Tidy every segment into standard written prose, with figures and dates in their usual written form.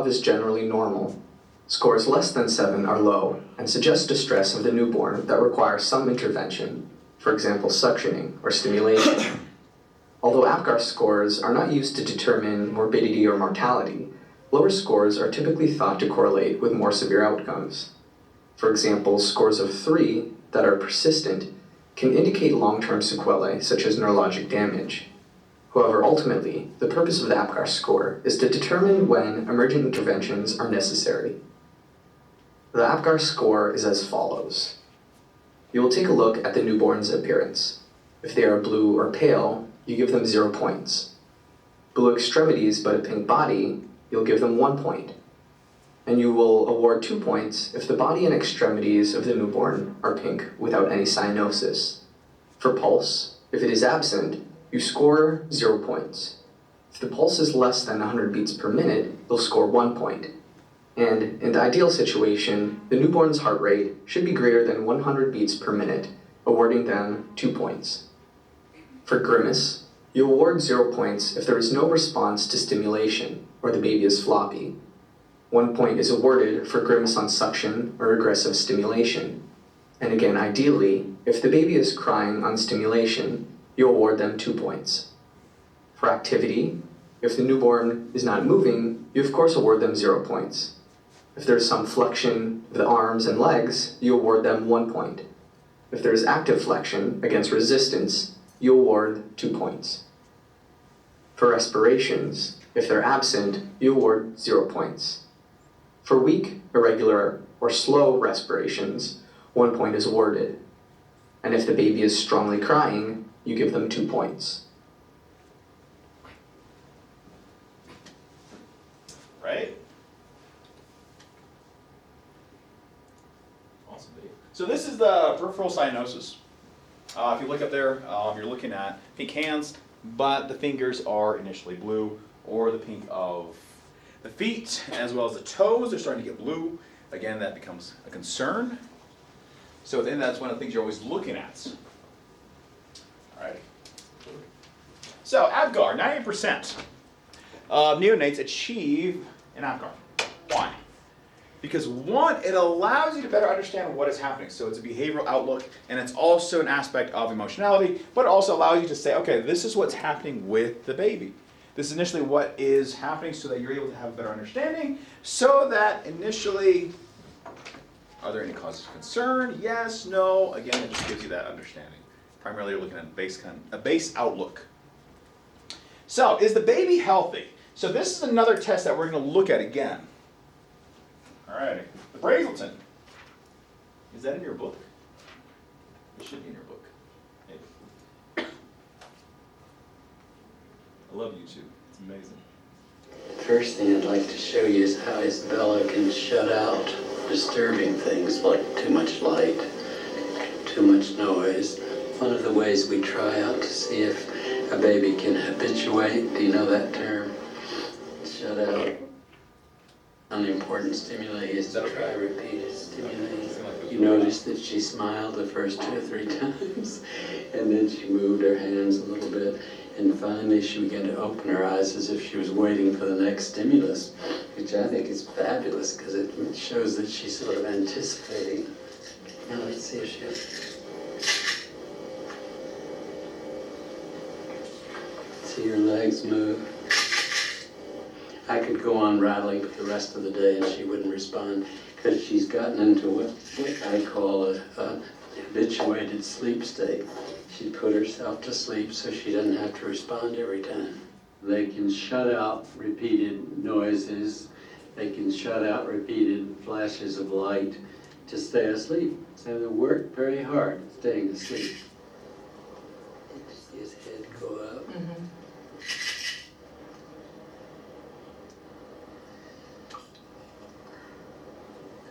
is generally normal. Scores less than 7 are low and suggest distress of the newborn that requires some intervention, for example suctioning or stimulation. Although APGAR scores are not used to determine morbidity or mortality, lower scores are typically thought to correlate with more severe outcomes. For example, scores of 3 that are persistent can indicate long-term sequelae such as neurologic damage. However, ultimately, the purpose of the APGAR score is to determine when emergent interventions are necessary. The APGAR score is as follows. You will take a look at the newborn's appearance. If they are blue or pale, you give them 0 points. Blue extremities but a pink body, you'll give them 1 point. And you will award 2 points if the body and extremities of the newborn are pink without any cyanosis. For pulse, if it is absent, you score 0 points. If the pulse is less than 100 beats per minute, you'll score 1 point. And in the ideal situation, the newborn's heart rate should be greater than 100 beats per minute, awarding them 2 points. For grimace, you award 0 points if there is no response to stimulation or the baby is floppy. 1 point is awarded for grimace on suction or aggressive stimulation. And again, ideally, if the baby is crying on stimulation, you award them 2 points. For activity, if the newborn is not moving, you of course award them 0 points. If there's some flexion of the arms and legs, you award them 1 point. If there is active flexion against resistance, you award 2 points. For respirations, if they're absent, you award 0 points. For weak, irregular, or slow respirations, 1 point is awarded. And if the baby is strongly crying, you give them 2 points. Right? Awesome video. So this is the peripheral cyanosis. If you look up there, you're looking at pink hands, but the fingers are initially blue, or the pink of the feet, as well as the toes are starting to get blue. Again, that becomes a concern. So then that's one of the things you're always looking at. All right. So APGAR, 90% of neonates achieve an APGAR. Why? Because one, it allows you to better understand what is happening. So it's a behavioral outlook, and it's also an aspect of emotionality, but it also allows you to say, okay, this is what's happening with the baby. This is initially what is happening so that you're able to have a better understanding, so that initially, are there any causes of concern? Yes, no. Again, it just gives you that understanding. Primarily you're looking at a base outlook. So, is the baby healthy? So this is another test that we're going to look at again. All right, the Brazelton. Is that in your book? It should be in your book. Maybe. I love YouTube. It's amazing. First thing I'd like to show you is how Isabella can shut out disturbing things like too much light, too much noise. One of the ways we try out to see if a baby can habituate, do you know that term? Shut out unimportant stimuli is to try repeated stimuli. You notice that she smiled the first 2 or 3 times, and then she moved her hands a little bit, and finally she began to open her eyes as if she was waiting for the next stimulus, which I think is fabulous because it shows that she's sort of anticipating. Now let's see if she... See her legs move. I could go on rattling for the rest of the day and she wouldn't respond because she's gotten into what I call a habituated sleep state. She put herself to sleep so she doesn't have to respond every time. They can shut out repeated noises. They can shut out repeated flashes of light to stay asleep. So they work very hard at staying asleep. See his head go up. Mm-hmm.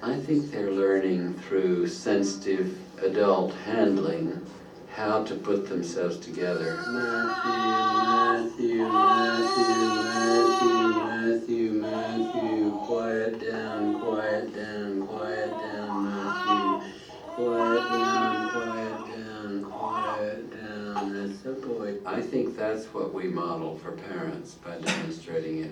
I think they're learning through sensitive adult handling how to put themselves together. Matthew, quiet down, Matthew. Quiet down, that's the boy. I think that's what we model for parents by demonstrating it.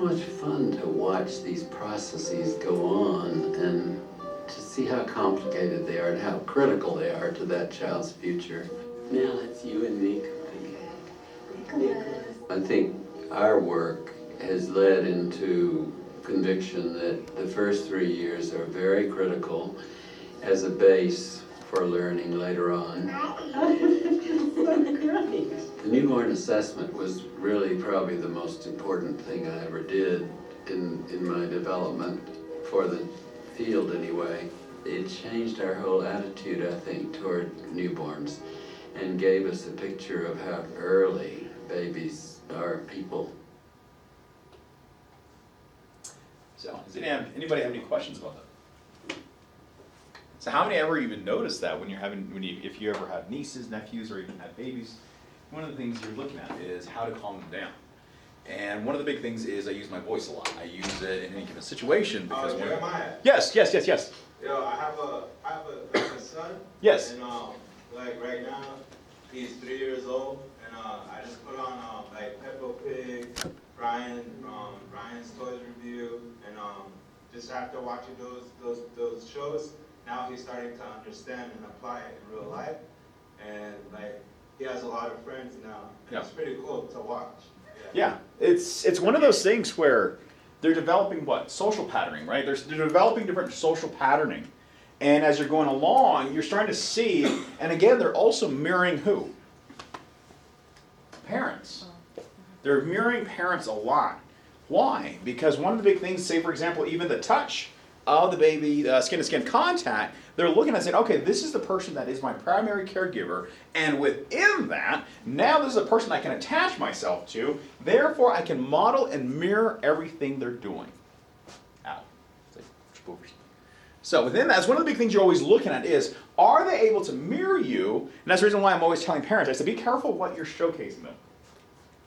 much fun to watch these processes go on and to see how complicated they are and how critical they are to that child's future. Now it's you and me. I think our work has led into conviction that the first 3 years are very critical as a base for learning later on. The newborn assessment was really probably the most important thing I ever did in my development for the field anyway. It changed our whole attitude, I think, toward newborns and gave us a picture of how early babies are people. So, does anybody have any questions about that? So, how many ever even notice that if you ever have nieces, nephews, or even have babies? One of the things you're looking at is how to calm them down. And one of the big things is I use my voice a lot. I use it in any given situation because Jeremiah. Yes. Yo, I have a son. Yes. And like right now, he's 3 years old, and I just put on like Peppa Pig, Ryan's Toys Review, and just after watching those shows, now he's starting to understand and apply it in real life, and like he has a lot of friends now. And Yeah. It's pretty cool to watch. Yeah, it's one of those things where they're developing social patterning, right? They're developing different social patterning, and as you're going along, you're starting to see, and again, they're also mirroring who? Parents. They're mirroring parents a lot. Why? Because one of the big things, say for example, even the touch of the baby, skin-to-skin contact, they're looking and saying, okay, this is the person that is my primary caregiver, and within that, now this is a person I can attach myself to, therefore I can model and mirror everything they're doing. Ow. So within that, that's one of the big things you're always looking at is, are they able to mirror you? And that's the reason why I'm always telling parents, I said, be careful what you're showcasing them.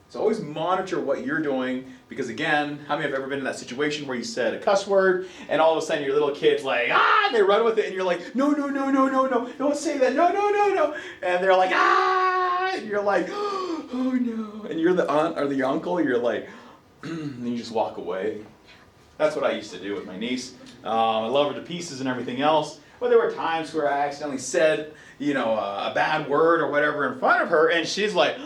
So always monitor what you're doing, because again, how many have ever been in that situation where you said a cuss word, and all of a sudden your little kid's like, and they run with it, and you're like, no, don't say that, no, and they're like, and you're like, oh no, and you're the aunt or the uncle, you're like, and you just walk away. That's what I used to do with my niece. I love her to pieces and everything else, but there were times where I accidentally said, a bad word or whatever in front of her, and she's like,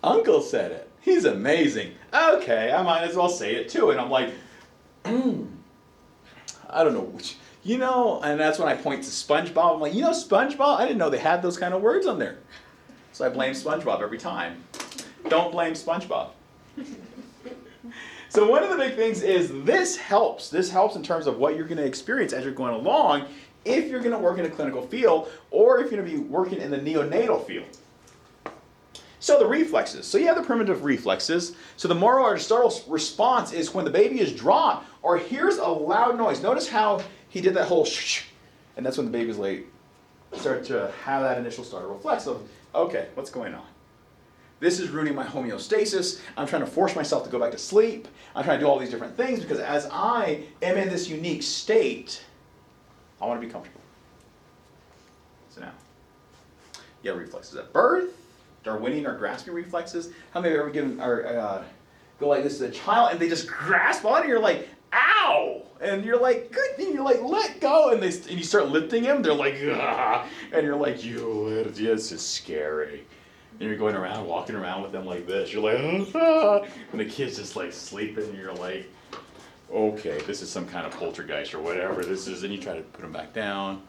Uncle said it. He's amazing. Okay, I might as well say it too. And I'm like, I don't know which, and that's when I point to SpongeBob. I'm like, SpongeBob? I didn't know they had those kind of words on there. So I blame SpongeBob every time. Don't blame SpongeBob. So one of the big things is this helps. This helps in terms of what you're going to experience as you're going along if you're going to work in a clinical field or if you're going to be working in the neonatal field. So the reflexes. So you have the primitive reflexes. So the moral or startle response is when the baby is dropped or hears a loud noise. Notice how he did that whole shh, and that's when the baby's like, start to have that initial startle reflex of, okay, what's going on? This is ruining my homeostasis. I'm trying to force myself to go back to sleep. I'm trying to do all these different things because as I am in this unique state, I want to be comfortable. So now, you have reflexes at birth. Darwinian or grasping reflexes. How many have ever given or go like this to a child and they just grasp on it and you're like, ow! And you're like, good thing, you're like, let go, and you start lifting him, they're like, ah! And you're like, this is scary. And you're going around, walking around with them like this. You're like, ah! And the kid's just like sleeping, and you're like, okay, this is some kind of poltergeist or whatever this is, and you try to put them back down.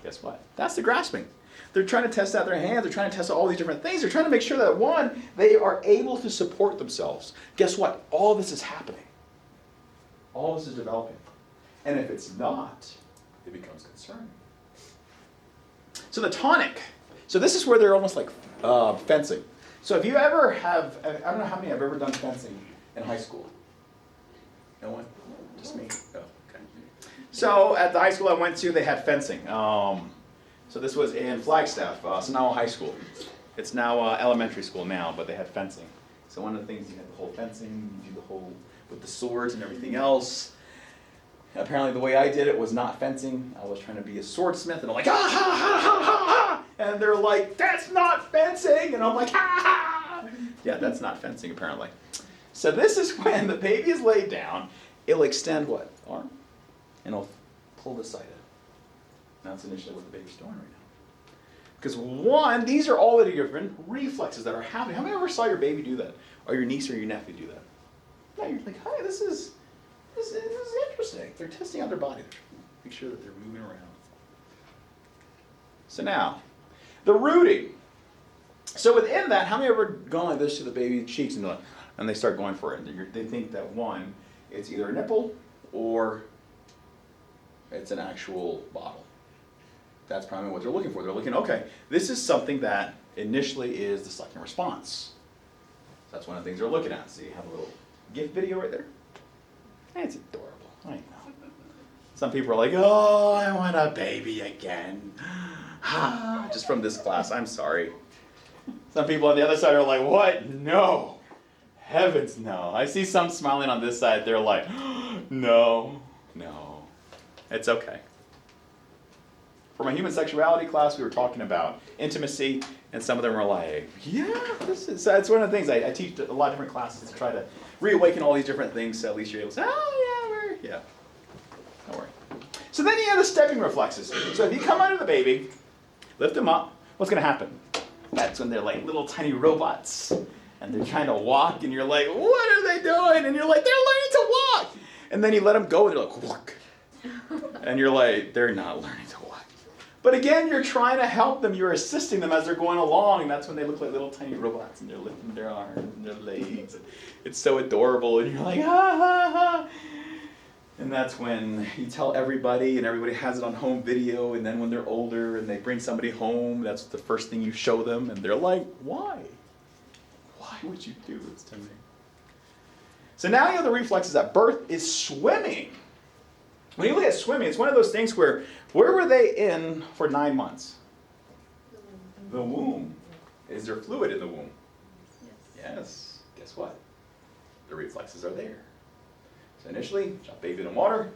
Guess what? That's the grasping. They're trying to test out their hands. They're trying to test out all these different things. They're trying to make sure that, one, they are able to support themselves. Guess what? All this is happening. All this is developing. And if it's not, it becomes concerning. So the tonic. So this is where they're almost like fencing. So if you ever have, I don't know how many have ever done fencing in high school. No one? Just me? Oh, okay. So at the high school I went to, they had fencing. So this was in Flagstaff, Sonawa High School. It's now elementary school now, but they had fencing. So one of the things, you had the whole fencing, you do the whole, with the swords and everything else. Apparently the way I did it was not fencing. I was trying to be a swordsmith, and I'm like, ah, ha, ha, ha, ha, ha! And they're like, that's not fencing! And I'm like, ha, ha! Yeah, that's not fencing, apparently. So this is when the baby is laid down. It'll extend what? Arm? And it'll pull this side in. That's initially what the baby's doing right now. Because one, these are all the different reflexes that are happening. How many ever saw your baby do that? Or your niece or your nephew do that? No, you're like, hey, this is interesting. They're testing out their body. Make sure that they're moving around. So now, the rooting. So within that, how many ever gone like this to the baby's cheeks and they start going for it? They think that one, it's either a nipple or it's an actual bottle. That's probably what they're looking for. They're looking, okay, this is something that initially is the sucking response. So that's one of the things they're looking at. So you have a little gift video right there. It's adorable. I know. Some people are like, oh, I want a baby again. Just from this class, I'm sorry. Some people on the other side are like, what? No. Heavens, no. I see some smiling on this side. They're like, no. It's okay. For my human sexuality class, we were talking about intimacy, and some of them were like, yeah, it's one of the things. I teach a lot of different classes to try to reawaken all these different things, so at least you're able to say, oh, yeah, don't worry. So then you have the stepping reflexes. So if you come under the baby, lift them up, what's going to happen? That's when they're like little tiny robots, and they're trying to walk, and you're like, what are they doing? And you're like, they're learning to walk. And then you let them go, and they're like, walk. And you're like, they're not learning to walk. But again, you're trying to help them. You're assisting them as they're going along. And that's when they look like little tiny robots. And they're lifting their arms and their legs. It's so adorable. And you're like, And that's when you tell everybody. And everybody has it on home video. And then when they're older and they bring somebody home, that's the first thing you show them. And they're like, why? Why would you do this to me? So now you have the reflexes at birth is swimming. When you look at swimming, it's one of those things where were they in for 9 months? The womb. Is there fluid in the womb? Yes. Guess what? The reflexes are there. So initially, drop baby in the water,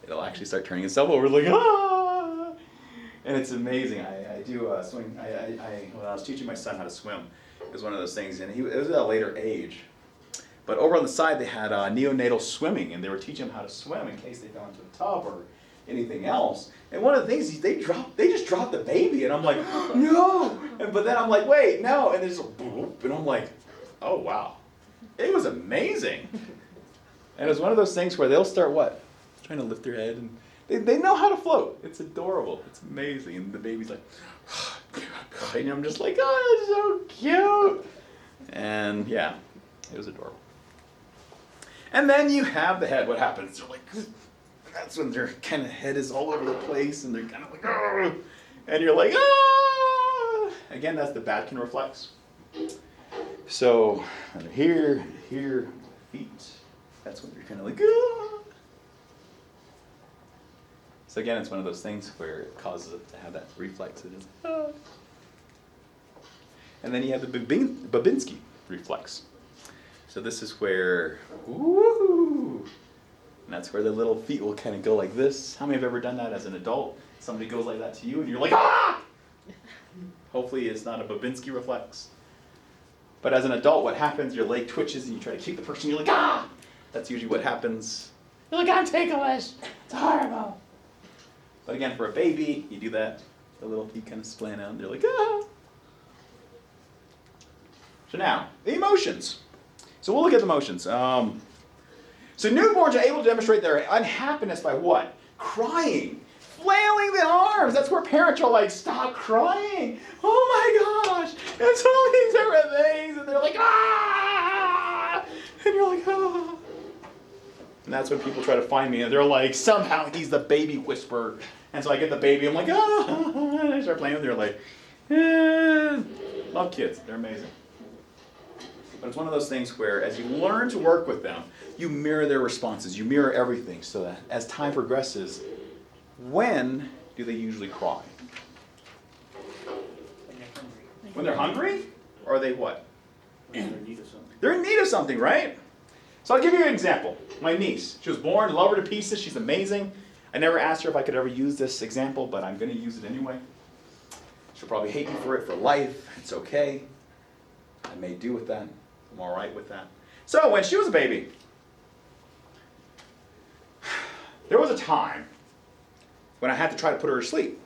it'll actually start turning itself over like, ah! And it's amazing. I do swim. When I was teaching my son how to swim, it was one of those things, and it was at a later age. But over on the side, they had neonatal swimming, and they were teaching them how to swim in case they fell into a tub or anything else. And one of the things is they just dropped the baby, and I'm like, no. But then I'm like, wait, no. And there's a boop, and I'm like, oh wow, it was amazing. And it was one of those things where they'll start what? Trying to lift their head, and they know how to float. It's adorable. It's amazing. And the baby's like, and I'm just like, oh, it's so cute. And yeah, it was adorable. And then you have the head. What happens? They're like, that's when their kind of head is all over the place, and they're kind of like, oh, and you're like, ah. Again, that's the Badkin reflex. So under here, feet. That's when you're kind of like, ah. So again, it's one of those things where it causes it to have that reflex. It is, ah. And then you have the Babinski reflex. So this is where, woo, and that's where the little feet will kind of go like this. How many have ever done that as an adult? Somebody goes like that to you, and you're like, ah! Hopefully it's not a Babinski reflex. But as an adult, what happens, your leg twitches, and you try to kick the person, you're like, ah! That's usually what happens. You're like, I'm ticklish. It's horrible. But again, for a baby, you do that. The little feet kind of splan out, and they're like, ah! So now, the emotions. So we'll look at the emotions. So newborns are able to demonstrate their unhappiness by what? Crying, flailing the arms. That's where parents are like, stop crying. Oh my gosh. It's all these different things. And they're like, ah. And you're like, ah. And that's when people try to find me. And they're like, somehow he's the baby whisperer. And so I get the baby. I'm like, ah. And I start playing with them. They're like, love kids. They're amazing. But it's one of those things where as you learn to work with them, you mirror their responses. You mirror everything so that as time progresses, when do they usually cry? When they're hungry? Or are they what? They're in need of something. They're in need of something, right? So I'll give you an example. My niece, she was born, love her to pieces, she's amazing. I never asked her if I could ever use this example, but I'm going to use it anyway. She'll probably hate me for it for life. It's okay. I may do with that. I'm all right with that. So when she was a baby, there was a time when I had to try to put her to sleep.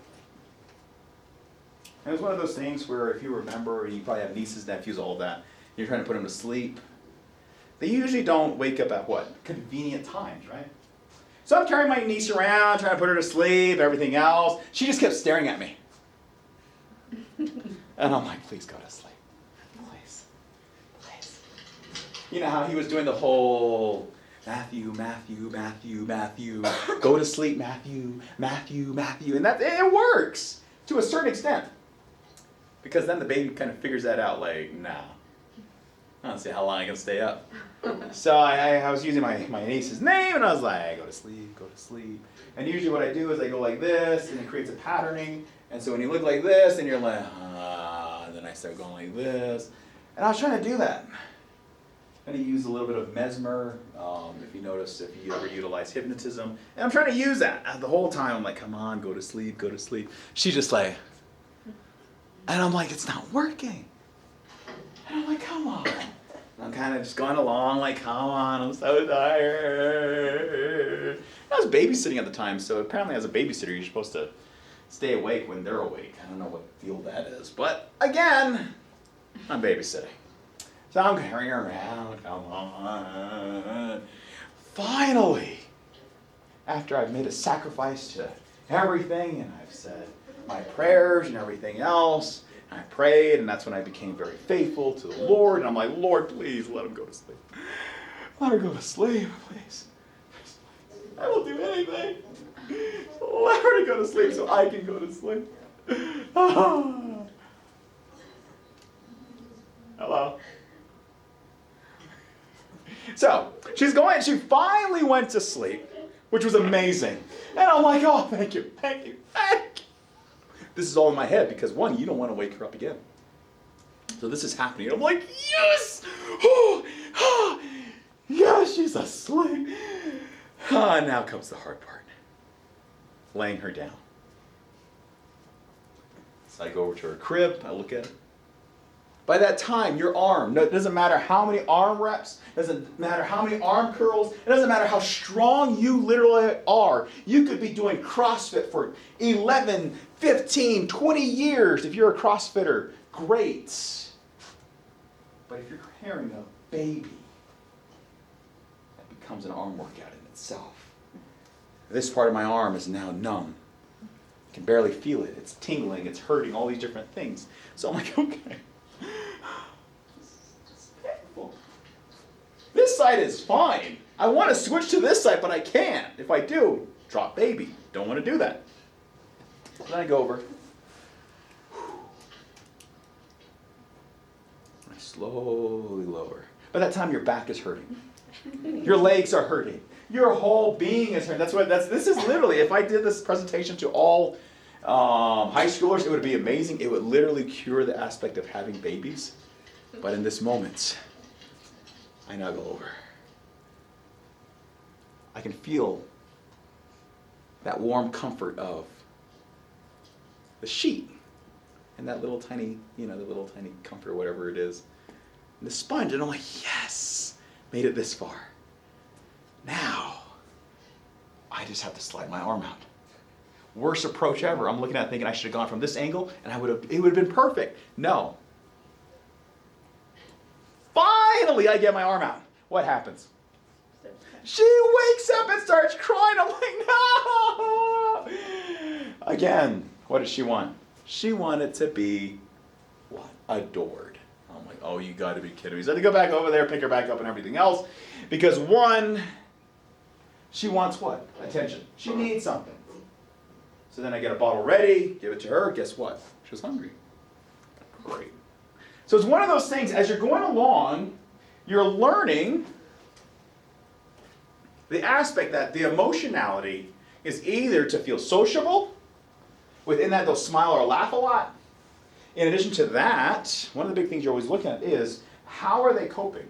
And it was one of those things where, if you remember, you probably have nieces, nephews, all of that, you're trying to put them to sleep. They usually don't wake up at what? Convenient times, right? So I'm carrying my niece around, trying to put her to sleep, everything else. She just kept staring at me. And I'm like, please go to sleep. Please. Please. You know how he was doing the whole Matthew, Matthew, Matthew, Matthew, go to sleep, Matthew, Matthew, Matthew. And it works to a certain extent. Because then the baby kind of figures that out, like, nah. I don't see how long I can stay up. So I was using my niece's name, and I was like, go to sleep, go to sleep. And usually what I do is I go like this, and it creates a patterning. And so when you look like this, and you're like, and then I start going like this. And I was trying to do that. And I use a little bit of mesmer, if you notice, if you ever utilize hypnotism. And I'm trying to use that. And the whole time I'm like, come on, go to sleep, go to sleep. She's just like, and I'm like, it's not working. And I'm like, come on. And I'm kind of just going along like, come on, I'm so tired. I was babysitting at the time, so apparently as a babysitter, you're supposed to stay awake when they're awake. I don't know what field that is. But again, I'm babysitting. So I'm carrying her around, come on. Finally, after I've made a sacrifice to everything, and I've said my prayers and everything else, I prayed, and that's when I became very faithful to the Lord. And I'm like, Lord, please let him go to sleep. Let her go to sleep, please. I will do anything. Let her to go to sleep so I can go to sleep. Hello. So she finally went to sleep, which was amazing. And I'm like, oh, thank you, thank you, thank you. This is all in my head because, one, you don't want to wake her up again. So this is happening. I'm like, yes! Oh, yes, she's asleep. Now comes the hard part. Laying her down. So I go over to her crib. I look at her. By that time, your arm, it doesn't matter how many arm reps, it doesn't matter how many arm curls, it doesn't matter how strong you literally are. You could be doing CrossFit for 11, 15, 20 years if you're a CrossFitter. Great. But if you're carrying a baby, that becomes an arm workout in itself. This part of my arm is now numb. I can barely feel it. It's tingling, it's hurting, all these different things. So I'm like, okay. This side is fine. I want to switch to this side, but I can't. If I do, drop baby. Don't want to do that. Then I go over. I slowly lower. By that time, your back is hurting. Your legs are hurting. Your whole being is hurting. This is literally, if I did this presentation to all high schoolers, it would be amazing. It would literally cure the aspect of having babies. But in this moment, I now go over. I can feel that warm comfort of the sheet and that little tiny, the little tiny comfort, whatever it is, and the sponge. And I'm like, yes, made it this far. Now, I just have to slide my arm out. Worst approach ever. I'm looking at it thinking I should have gone from this angle and it would have been perfect. No. Finally, I get my arm out. What happens? She wakes up and starts crying. I'm like, no! Again, what did she want? She wanted to be, what? Adored. I'm like, oh, you gotta be kidding me. So I had to go back over there, pick her back up and everything else. Because one, she wants what? Attention. She needs something. So then I get a bottle ready, give it to her. Guess what? She was hungry. Great. So it's one of those things, as you're going along, you're learning the aspect that the emotionality is either to feel sociable, within that they'll smile or laugh a lot. In addition to that, one of the big things you're always looking at is, how are they coping?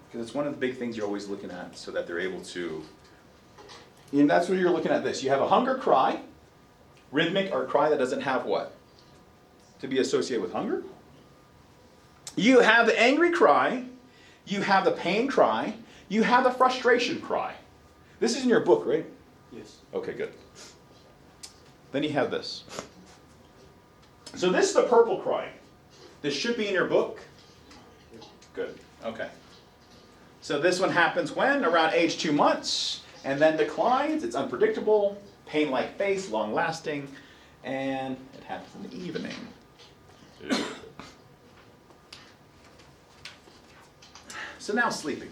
Because it's one of the big things you're always looking at so that they're able to, and that's what you're looking at this. You have a hunger cry, rhythmic or cry that doesn't have what? To be associated with hunger. You have the angry cry, you have the pain cry, you have the frustration cry. This is in your book, right? Yes. Okay, good. Then you have this. So this is the purple cry. This should be in your book. Good. Okay. So this one happens when? Around age 2 months, and then declines. It's unpredictable, pain-like face, long-lasting, and it happens in the evening. So now sleeping.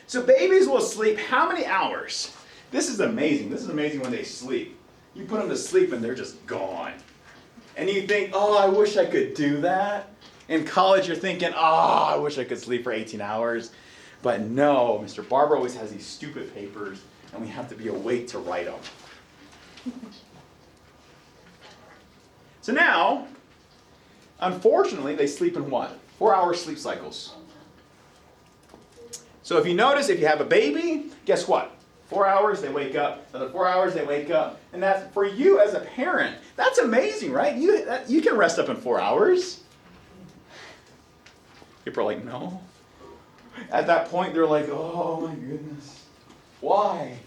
So babies will sleep how many hours? This is amazing. This is amazing when they sleep. You put them to sleep and they're just gone. And you think, oh, I wish I could do that. In college, you're thinking, oh, I wish I could sleep for 18 hours. But no, Mr. Barber always has these stupid papers, and we have to be awake to write them. So now, unfortunately, they sleep in what? 4-hour sleep cycles. So if you notice, if you have a baby, guess what? 4 hours, they wake up. Another 4 hours, they wake up. And that's, for you as a parent, that's amazing, right? You can rest up in 4 hours. People are like, no. At that point, they're like, oh my goodness. Why?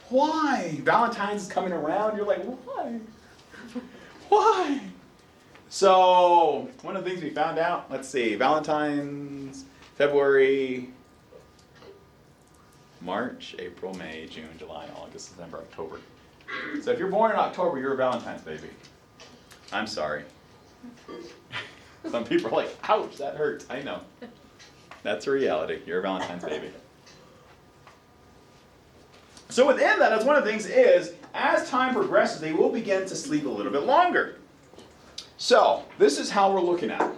Why? Valentine's is coming around. You're like, why? Why? So, one of the things we found out, let's see, Valentine's, February, March, April, May, June, July, August, September, October. So if you're born in October, you're a Valentine's baby. I'm sorry. Some people are like, ouch, that hurts. I know. That's a reality. You're a Valentine's baby. So within that, that's one of the things is, as time progresses, they will begin to sleep a little bit longer. So this is how we're looking at it.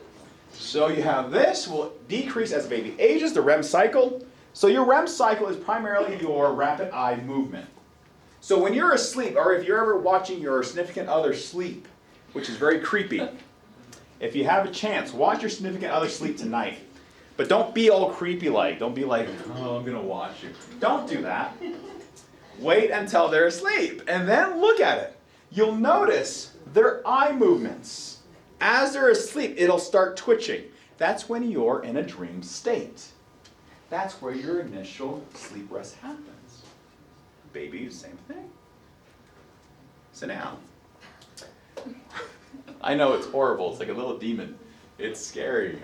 So you have this will decrease as the baby ages, the REM cycle. So your REM cycle is primarily your rapid eye movement. So when you're asleep, or if you're ever watching your significant other sleep, which is very creepy, if you have a chance, watch your significant other sleep tonight. But don't be all creepy like. Don't be like, oh, I'm going to watch you. Don't do that. Wait until they're asleep, and then look at it. You'll notice their eye movements. As they're asleep, it'll start twitching. That's when you're in a dream state. That's where your initial sleep rest happens. Babies, same thing. So now, I know it's horrible. It's like a little demon. It's scary.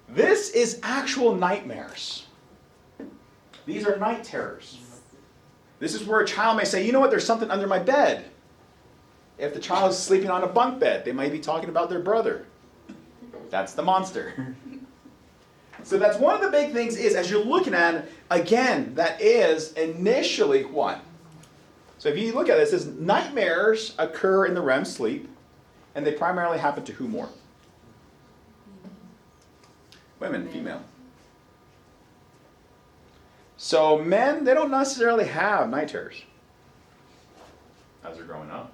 This is actual nightmares. These are night terrors. This is where a child may say, you know what, there's something under my bed. If the child is sleeping on a bunk bed, they might be talking about their brother. That's the monster. So that's one of the big things is, as you're looking at it, again, that is initially what? So if you look at this, it says nightmares occur in the REM sleep, and they primarily happen to who more? Women, female. So men, they don't necessarily have night terrors as they're growing up.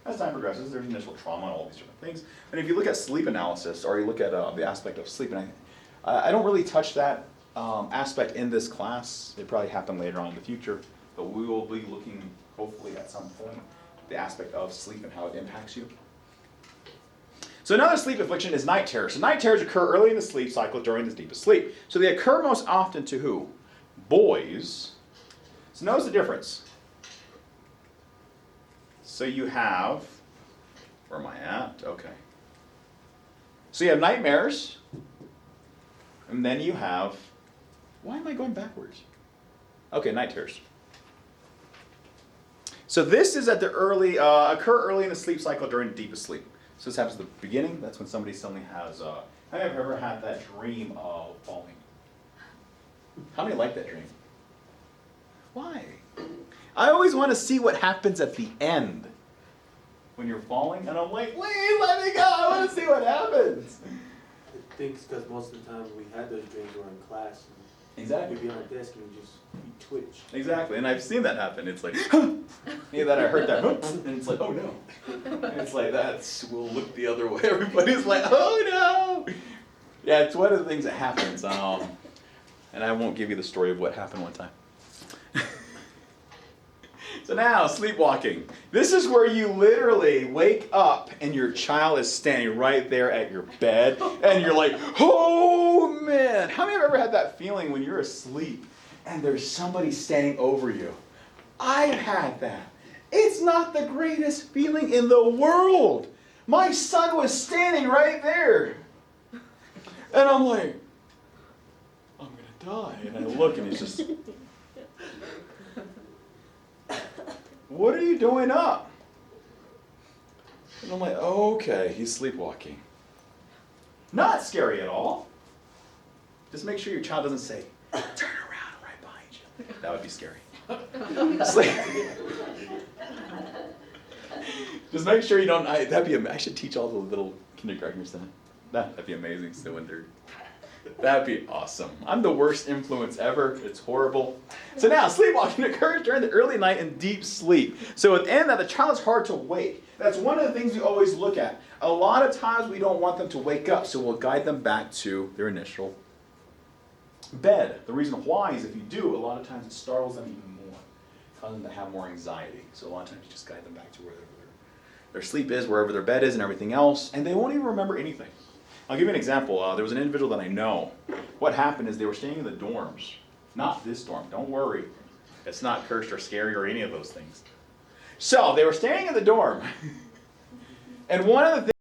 As time progresses, there's initial trauma and all these different things. And if you look at sleep analysis, or you look at the aspect of sleep, and I don't really touch that aspect in this class. It probably happen later on in the future, but we will be looking, hopefully at some point, the aspect of sleep and how it impacts you. So another sleep affliction is night terrors. So night terrors occur early in the sleep cycle during the deepest sleep. So they occur most often to who? Boys. So notice the difference. So you have, where am I at? Okay. So you have nightmares, and then you have, why am I going backwards? Okay, night terrors. So this is at the occur early in the sleep cycle during the deepest sleep. So this happens at the beginning. That's when somebody suddenly has, have you ever had that dream of falling? How many like that dream? Why? I always want to see what happens at the end when you're falling, and I'm like, please let me go. I want to see what happens. I think it's because most of the time we had those dreams we were in class. Exactly. You'd be on a desk and you twitch. Exactly, and I've seen that happen. It's like, yeah, that I heard that, and it's like, oh no. And it's like, we'll look the other way. Everybody's like, oh no. Yeah, it's one of the things that happens. And I won't give you the story of what happened one time. So now, sleepwalking. This is where you literally wake up and your child is standing right there at your bed and you're like, oh man. How many of you have ever had that feeling when you're asleep and there's somebody standing over you? I've had that. It's not the greatest feeling in the world. My son was standing right there. And I'm like, I'm gonna die. And I look and he's just, what are you doing up? And I'm like, okay, he's sleepwalking. Not scary at all. Just make sure your child doesn't say, turn around right behind you. That would be scary. Just make sure you don't, I should teach all the little kindergartners that. That'd be amazing, so wonder. That'd be awesome. I'm the worst influence ever. It's horrible. So now, sleepwalking occurs during the early night in deep sleep. So within that, the child is hard to wake. That's one of the things we always look at. A lot of times we don't want them to wake up, so we'll guide them back to their initial bed. The reason why is if you do, a lot of times it startles them even more, causes them to have more anxiety. So a lot of times you just guide them back to where their sleep is, wherever their bed is and everything else, and they won't even remember anything. I'll give you an example. There was an individual that I know. What happened is they were staying in the dorms. Not this dorm, don't worry. It's not cursed or scary or any of those things. So they were staying in the dorm. And one of the things